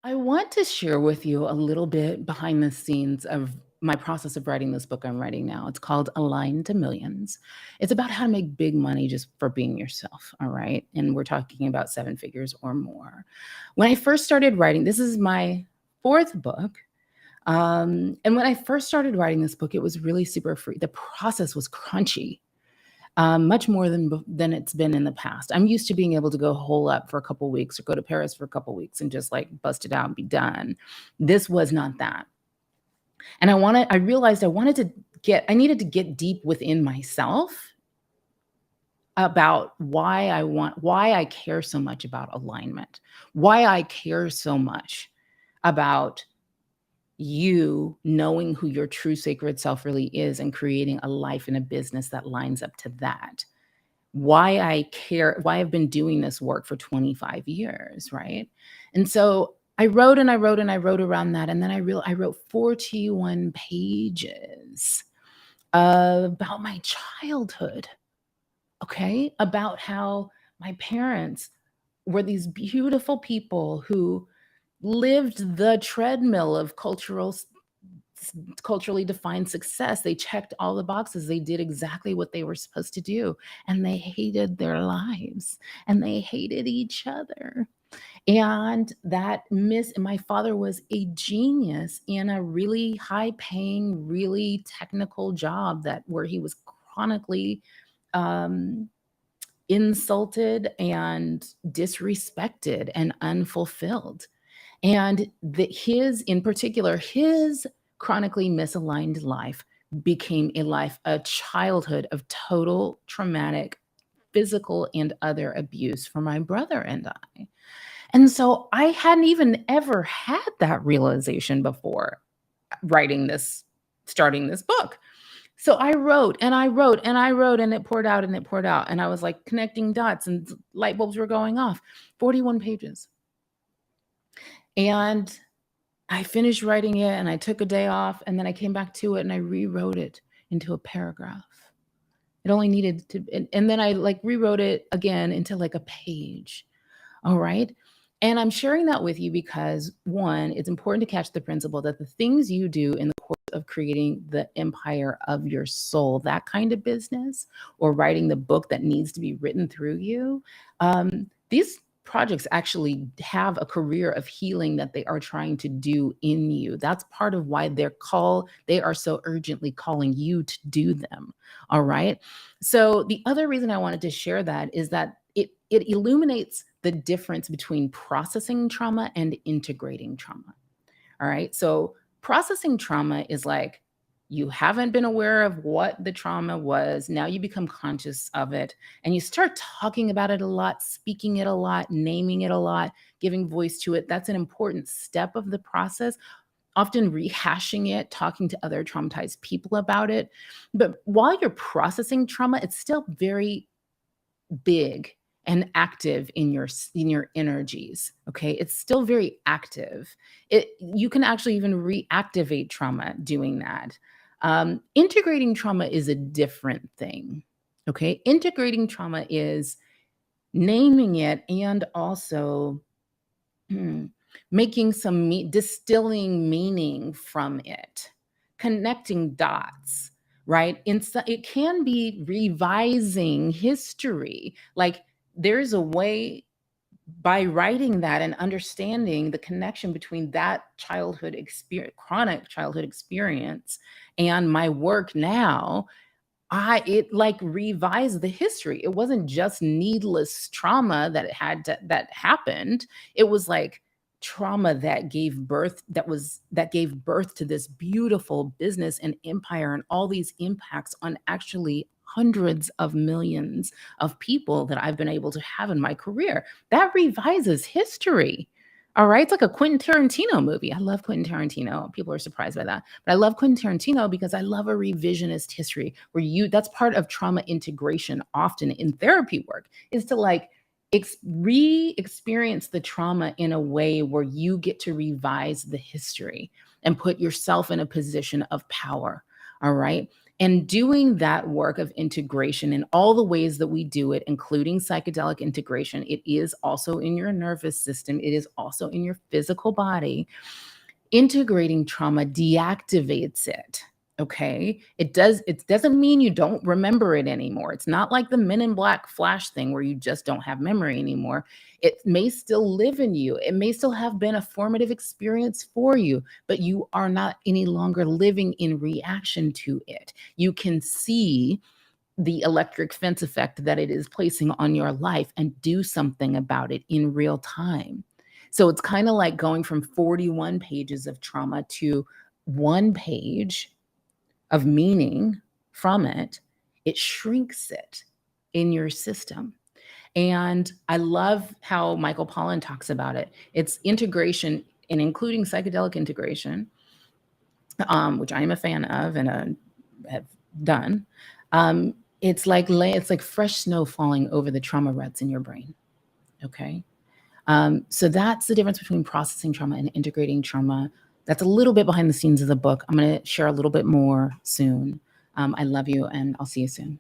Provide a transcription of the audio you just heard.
I want to share with you a little bit behind the scenes of my process of writing this book I'm writing now. It's called Aligned to Millions. It's about how to make big money just for being yourself. All right. And we're talking about seven figures or more. When I first started writing, this is my fourth book. And when I first started writing this book, it was really super free. The process was crunchy, much more than it's been in the past. I'm used to being able to go hole up for a couple weeks or go to Paris for a couple weeks and just like bust it out and be done. This was not that. And I realized I needed to get deep within myself about why I care so much about alignment, why I care so much about you knowing who your true sacred self really is and creating a life and a business that lines up to that. Why I care, why I've been doing this work for 25 years, right? And so I wrote and I wrote and I wrote around that. And then I wrote 41 pages about my childhood, okay? About how my parents were these beautiful people who lived the treadmill of culturally defined success. They checked all the boxes. They did exactly what they were supposed to do. And they hated their lives and they hated each other. And my father was a genius in a really high paying, really technical job where he was chronically um, insulted and disrespected and unfulfilled. And in particular, his chronically misaligned life became a childhood of total traumatic physical and other abuse for my brother and I. And so I hadn't even ever had that realization before starting this book. So I wrote and I wrote and I wrote and it poured out and it poured out. And I was like connecting dots and light bulbs were going off. 41 pages. And I finished writing it and I took a day off and then I came back to it and I rewrote it into a paragraph. It only needed to, and then I like rewrote it again into like a page. All right. And I'm sharing that with you because one, it's important to catch the principle that the things you do in the course of creating the empire of your soul, that kind of business, or writing the book that needs to be written through you, these projects actually have a career of healing that they are trying to do in you. That's part of why they are so urgently calling you to do them. All right. So the other reason I wanted to share that is that it illuminates the difference between processing trauma and integrating trauma. All right. So processing trauma is like you haven't been aware of what the trauma was. Now you become conscious of it and you start talking about it a lot, speaking it a lot, naming it a lot, giving voice to it. That's an important step of the process. Often rehashing it, talking to other traumatized people about it. But while you're processing trauma, it's still very big and active in your energies. Okay, it's still very active. You can actually even reactivate trauma doing that. Integrating trauma is a different thing. Okay, integrating trauma is naming it and also making distilling meaning from it, connecting dots, right? It can be revising history. Like there's a way by writing that and understanding the connection between that childhood experience, chronic childhood experience, and my work now, it like revised the history. It wasn't just needless trauma that happened. It was like trauma that gave birth to this beautiful business and empire and all these impacts on actually hundreds of millions of people that I've been able to have in my career. That revises history. All right. It's like a Quentin Tarantino movie. I love Quentin Tarantino. People are surprised by that. But I love Quentin Tarantino because I love a revisionist history that's part of trauma integration often in therapy work is to like re-experience the trauma in a way where you get to revise the history and put yourself in a position of power. All right. And doing that work of integration in all the ways that we do it, including psychedelic integration, it is also in your nervous system, it is also in your physical body. Integrating trauma deactivates it. Okay. It doesn't mean you don't remember it anymore. It's not like the Men in Black Flash thing where you just don't have memory anymore. It may still live in you. It may still have been a formative experience for you, but you are not any longer living in reaction to it. You can see the electric fence effect that it is placing on your life and do something about it in real time. So it's kind of like going from 41 pages of trauma to 1 page of meaning from it. It shrinks it in your system. And I love how Michael Pollan talks about it. It's integration and including psychedelic integration, which I am a fan of and have done. It's like fresh snow falling over the trauma ruts in your brain. Okay. So that's the difference between processing trauma and integrating trauma. That's a little bit behind the scenes of the book. I'm going to share a little bit more soon. I love you, and I'll see you soon.